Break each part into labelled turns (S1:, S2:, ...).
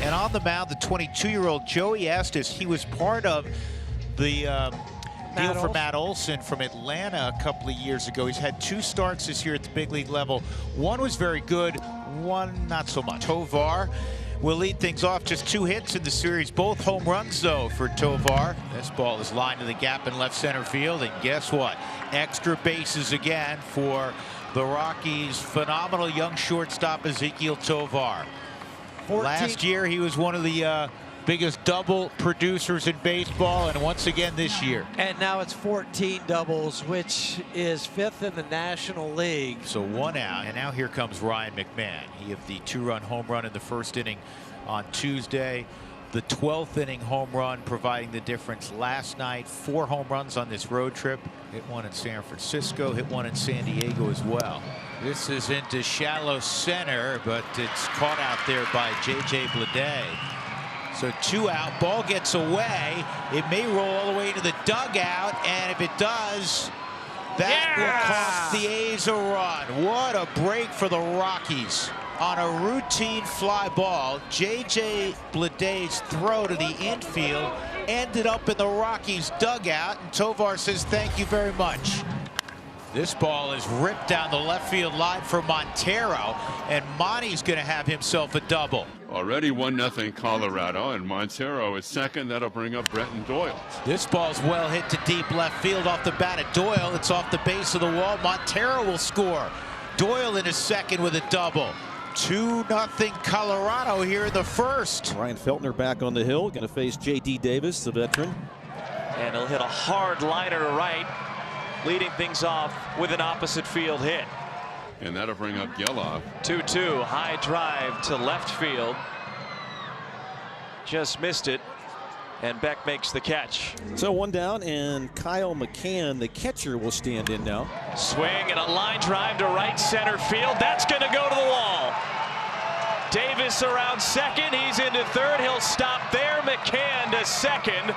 S1: And on the mound, the 22-year-old Joey Estes, he was part of the deal for Matt Olson from Atlanta a couple of years ago. He's had 2 starts this year at the big league level. One was very good, one not so much. Tovar will lead things off, just 2 hits in the series, both home runs though for Tovar. This ball is lined to the gap in left center field, and guess what? Extra bases again for the Rockies' phenomenal young shortstop Ezequiel Tovar. Last year he was one of the biggest double producers in baseball, and once again this year.
S2: And now it's 14 doubles, which is 5th in the National League.
S1: So 1 out, and now here comes Ryan McMahon. He had the 2-run home run in the first inning on Tuesday. The 12th inning home run providing the difference last night. 4 home runs on this road trip. Hit 1 in San Francisco, hit 1 in San Diego as well. This is into shallow center, but it's caught out there by J.J. Bleday. So 2 out, ball gets away. It may roll all the way into the dugout, and if it does, that will cost the A's a run. What a break for the Rockies. On a routine fly ball, J.J. Bleday's throw to the infield ended up in the Rockies dugout, and Tovar says thank you very much. This ball is ripped down the left field line for Montero, and Monty's going to have himself a double.
S3: Already 1-0 Colorado, and Montero is second. That'll bring up Brenton Doyle.
S1: This ball's well hit to deep left field off the bat of Doyle. It's off the base of the wall. Montero will score. Doyle in his second with a double. 2-0 Colorado here in the first.
S4: Ryan Feltner back on the hill, going to face J.D. Davis, the veteran.
S5: And he'll hit a hard liner to right, leading things off with an opposite field hit.
S3: And that'll bring up Geloff.
S5: 2-2, high drive to left field. Just missed it, and Beck makes the catch.
S4: So 1 down, and Kyle McCann, the catcher, will stand in now.
S5: Swing and a line drive to right center field. That's going to go to the wall. Davis around second. He's into third. He'll stop there. McCann to second.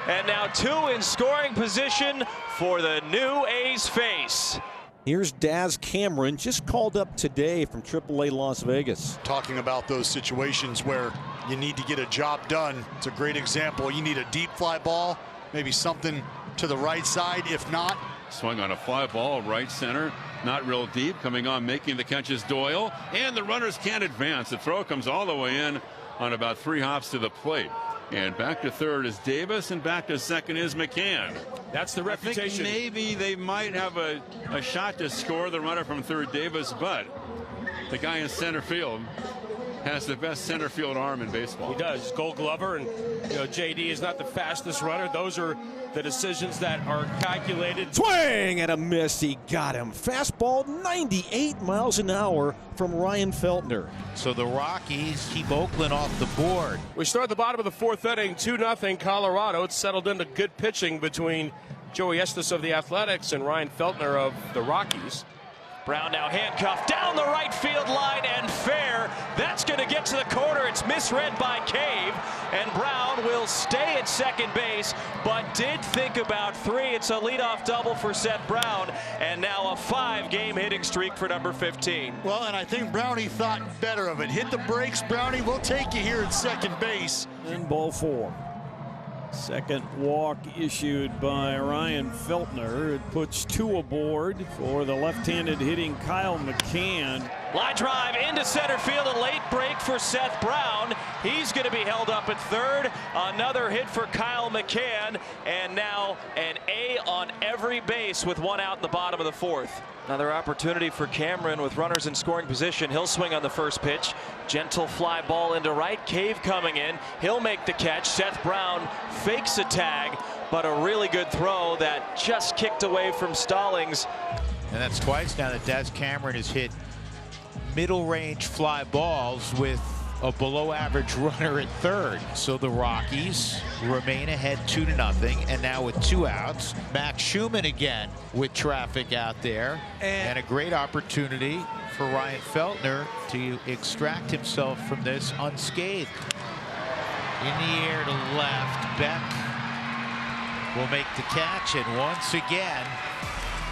S5: And now 2 in scoring position for the new A's face.
S4: Here's Daz Cameron, just called up today from AAA Las Vegas.
S6: Talking about those situations where you need to get a job done. It's a great example. You need a deep fly ball, maybe something to the right side. If not,
S3: Swung on a fly ball, right center, not real deep. Coming on, making the catch is Doyle, and the runners can't advance. The throw comes all the way in on about 3 hops to the plate. And back to third is Davis, and back to second is McCann.
S7: That's the reputation.
S3: I think maybe they might have a shot to score, the runner from third, Davis, but the guy in center field has the best center field arm in baseball.
S7: He does. Gold Glover, and JD is not the fastest runner. Those are the decisions that are calculated.
S4: Swing and a miss. He got him. Fastball 98 miles an hour from Ryan Feltner.
S1: So the Rockies keep Oakland off the board.
S7: We start at the bottom of the 4th inning, 2-0 Colorado. It's settled into good pitching between Joey Estes of the Athletics and Ryan Feltner of the Rockies.
S5: Brown now handcuffed down the right field line and fair. That's going to get to the corner. It's misread by Cave, and Brown will stay at second base, but did think about 3. It's a leadoff double for Seth Brown, and now a 5-game hitting streak for number 15.
S6: well, and I think Brownie thought better of it. Hit the brakes, Brownie. We'll take you here at second base.
S8: And ball 4. Second walk issued by Ryan Feltner. It puts 2 aboard for the left-handed hitting Kyle McCann.
S5: Line drive into center field, a late break for Seth Brown. He's going to be held up at third. Another hit for Kyle McCann, and now an A on every base with 1 out in the bottom of the 4th. Another opportunity for Cameron with runners in scoring position. He'll swing on the first pitch. Gentle fly ball into right. Cave coming in. He'll make the catch. Seth Brown fakes a tag, but a really good throw that just kicked away from Stallings.
S1: And that's twice now that Daz Cameron has hit middle range fly balls with a below average runner at third. So the Rockies remain ahead 2-0, and now with 2 outs, Max Schumann again with traffic out there, and a great opportunity for Ryan Feltner to extract himself from this unscathed. In the air to left, Beck will make the catch, and once again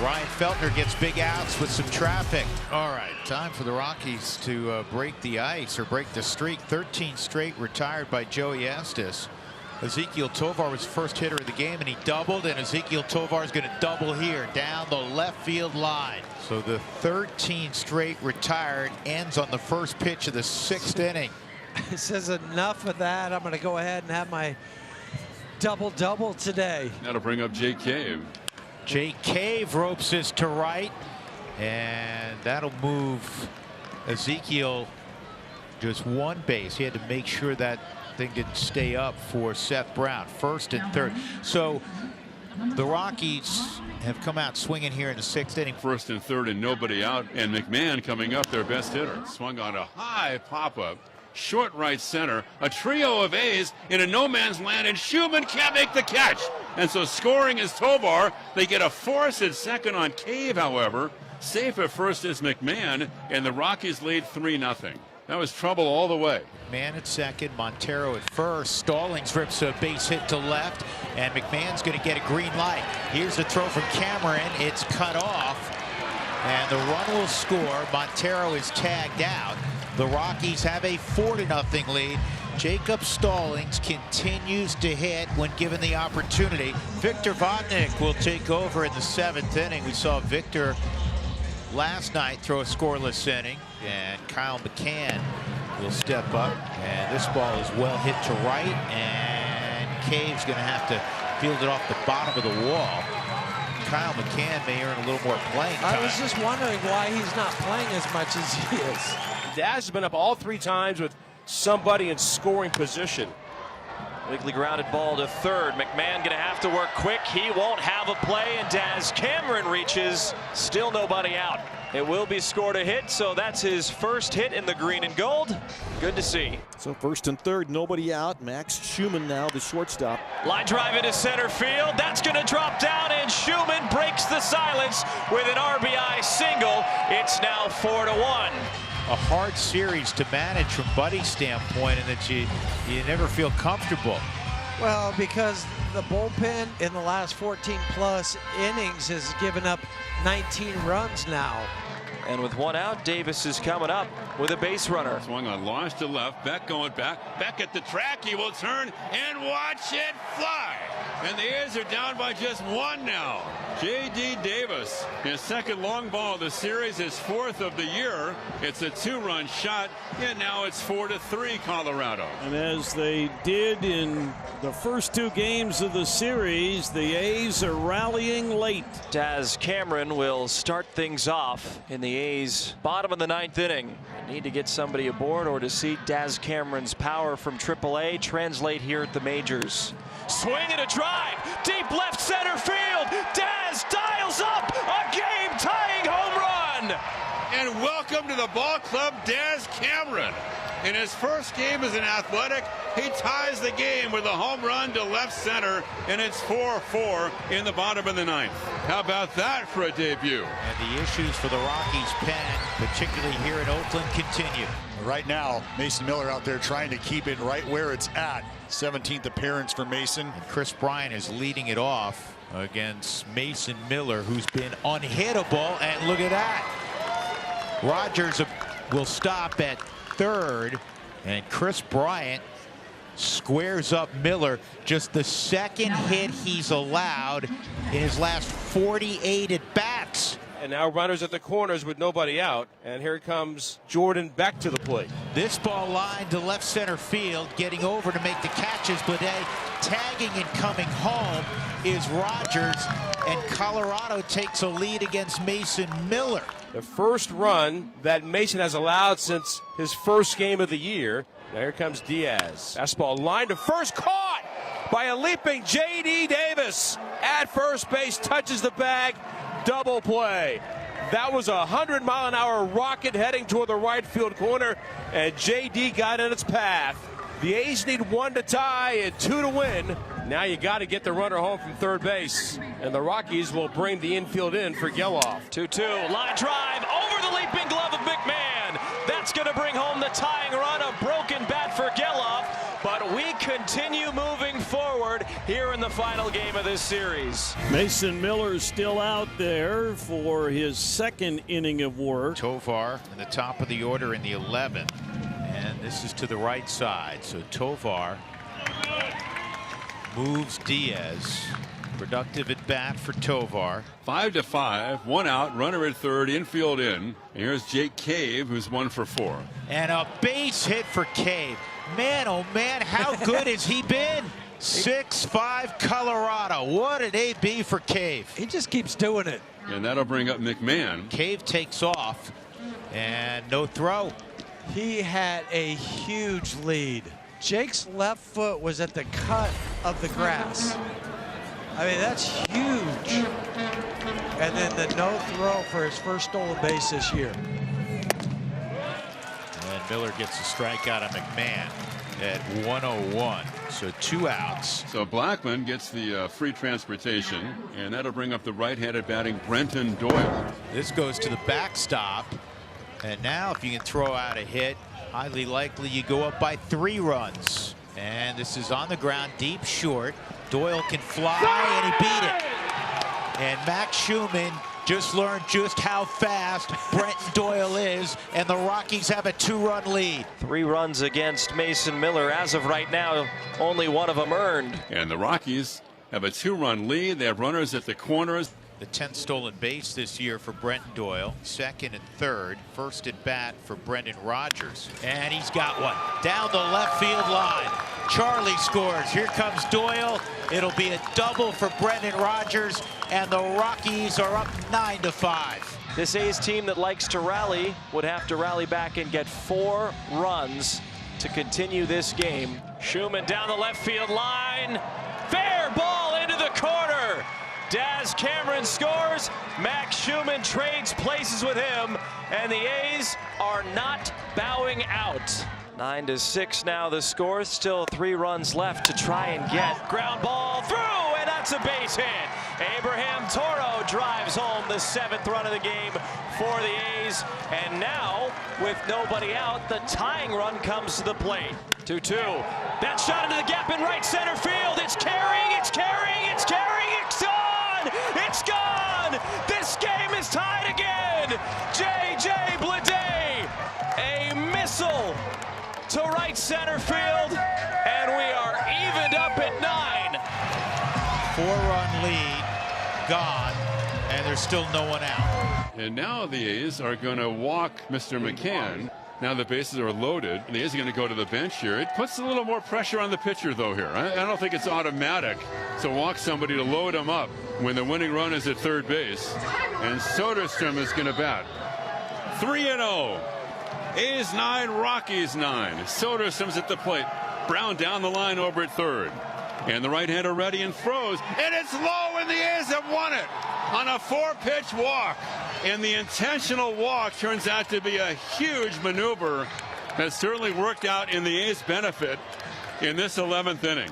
S1: Ryan Feltner gets big outs with some traffic. All right, time for the Rockies to break the ice or break the streak. 13 straight retired by Joey Estes. Ezequiel Tovar was the first hitter of the game, and he doubled, and Ezequiel Tovar is going to double here down the left field line. So the 13 straight retired ends on the first pitch of the 6th inning.
S2: It says enough of that. I'm going to go ahead and have my double-double today.
S3: That'll bring up Jake Cave.
S1: Jake Cave ropes this to right, and that'll move Ezequiel just one base. He had to make sure that thing didn't stay up for Seth Brown. First and third. So the Rockies have come out swinging here in the 6th inning.
S3: First and third and nobody out, and McMahon coming up, their best hitter. Swung on a high pop-up. Short right center, a trio of A's in a no man's land, and Schumann can't make the catch. And so scoring is Tovar. They get a force at second on Cave, however. Safe at first is McMahon, and the Rockies lead 3-0. That was trouble all the way.
S1: McMahon at second, Montero at first. Stallings rips a base hit to left, and McMahon's going to get a green light. Here's the throw from Cameron. It's cut off, and the run will score. Montero is tagged out. The Rockies have a 4-0 lead. Jacob Stallings continues to hit when given the opportunity. Victor Vodnik will take over in the 7th inning. We saw Victor last night throw a scoreless inning, and Kyle McCann will step up, and this ball is well hit to right, and Cave's going to have to field it off the bottom of the wall. Kyle McCann may earn a little more playing time.
S2: I was just wondering why he's not playing as much as he is.
S7: Daz has been up all 3 times with somebody in scoring position.
S5: Weakly grounded ball to third. McMahon going to have to work quick. He won't have a play, and Daz Cameron reaches. Still nobody out. It will be scored a hit, so that's his first hit in the green and gold. Good to see.
S4: So first and third, nobody out. Max Schumann now the shortstop.
S5: Line drive into center field. That's going to drop down, and Schumann breaks the silence with an RBI single. It's now 4-1.
S1: A hard series to manage from Buddy's standpoint, and that you never feel comfortable.
S2: Well, because the bullpen in the last 14-plus innings has given up 19 runs now.
S5: And with one out, Davis is coming up with a base runner.
S3: Swung on, launch to left. Beck going back. Beck at the track. He will turn and watch it fly. And the A's are down by just 1 now. J.D. Davis, his second long ball of the series, his 4th of the year. It's a 2-run shot, and now it's 4-3 Colorado.
S8: And as they did in the first 2 games of the series, the A's are rallying late.
S5: Daz Cameron will start things off in the A's bottom of the 9th inning. They need to get somebody aboard or to see Daz Cameron's power from AAA translate here at the majors. Swing and a drive, deep left center field. Daz dials up a game-tying home run.
S3: And welcome to the ball club, Daz Cameron. In his first game as an Athletic, he ties the game with a home run to left center, and it's 4-4 in the bottom of the 9th. How about that for a debut?
S1: And the issues for the Rockies pen, particularly here in Oakland, continue.
S6: Right now, Mason Miller out there trying to keep it right where it's at. 17th appearance for Mason.
S1: And Chris Bryant is leading it off against Mason Miller, who's been unhittable. And look at that. Rogers will stop at third, and Chris Bryant squares up Miller. Just the 2nd hit he's allowed in his last 48 at bats.
S7: And now runners at the corners with nobody out. And here comes Jordan back to the plate.
S1: This ball lined to left center field, getting over to make the catches. Blade tagging and coming home is Rogers, and Colorado takes a lead against Mason Miller.
S7: The first run that Mason has allowed since his first game of the year. Now here comes Diaz. Fastball line to first, caught by a leaping J.D. Davis. At first base, touches the bag. Double play. That was a 100-mile-an-hour rocket heading toward the right field corner, and J.D. got in its path. The A's need 1 to tie and 2 to win. Now you got to get the runner home from third base, and the Rockies will bring the infield in for Geloff.
S5: 2-2, line drive over the leaping glove of McMahon. That's going to bring home the tying run. A broken bat for Geloff, but we continue moving forward here in the the final game of this series.
S8: Mason Miller's still out there for his second inning of work.
S1: Tovar in the top of the order in the 11th, and this is to the right side. So Tovar moves Diaz. Productive at bat for Tovar.
S3: 5-5, 1 out, runner at third, infield in. And here's Jake Cave, who's 1 for 4.
S1: And a base hit for Cave. Man, oh man, how good has he been? 6'5" Colorado. What an AB for Cave.
S2: He just keeps doing it.
S3: And that'll bring up McMahon.
S1: Cave takes off, and no throw.
S2: He had a huge lead. Jake's left foot was at the cut of the grass. I mean, that's huge. And then the no throw for his first stolen base this year.
S1: And Miller gets a strikeout of McMahon at 101. So 2 outs.
S3: So Blackman gets the free transportation, and that'll bring up the right-handed batting Brenton Doyle.
S1: This goes to the backstop. And now if you can throw out a hit, highly likely you go up by 3 runs. And this is on the ground, deep short. Doyle can fly, and he beat it. And Max Schumann just learned just how fast Brenton Doyle is, and the Rockies have a 2-run lead.
S5: 3 runs against Mason Miller. As of right now, only 1 of them earned.
S3: And the Rockies have a 2-run lead. They have runners at the corners.
S1: The 10th stolen base this year for Brenton Doyle. 2nd and 3rd. First at bat for Brendan Rodgers. And he's got one. Down the left field line. Charlie scores. Here comes Doyle. It'll be a double for Brendan Rodgers. And the Rockies are up 9-5.
S5: This A's team that likes to rally would have to rally back and get 4 runs to continue this game. Schumann down the left field line. Fair ball into the corner. Daz Cameron scores. Max Schumann trades places with him, and the A's are not bowing out. 9-6 now the score. Still 3 runs left to try and get. Ground ball through, and that's a base hit. Abraham Toro drives home the 7th run of the game for the A's. And now, with nobody out, the tying run comes to the plate. 2-2. That shot into the gap in right center field. It's carrying, it's carrying, it's carrying, it's gone! It's gone! This game is tied again! J.J. Bleday, a missile to right center field, and we are evened up at 9.
S1: 4-run lead, gone, and there's still no one out.
S3: And now the A's are going to walk Mr. McCann. Now the bases are loaded, and the A's are going to go to the bench here. It puts a little more pressure on the pitcher, though, here. I don't think it's automatic to walk somebody to load him up when the winning run is at third base. And Soderstrom is going to bat. 3-0. A's 9, Rockies 9. Soderstrom's at the plate. Brown down the line over at third. And the right-hander ready and throws. And it's low, and the A's have won it on a 4-pitch walk. And the intentional walk turns out to be a huge maneuver that certainly worked out in the A's benefit in this 11th inning.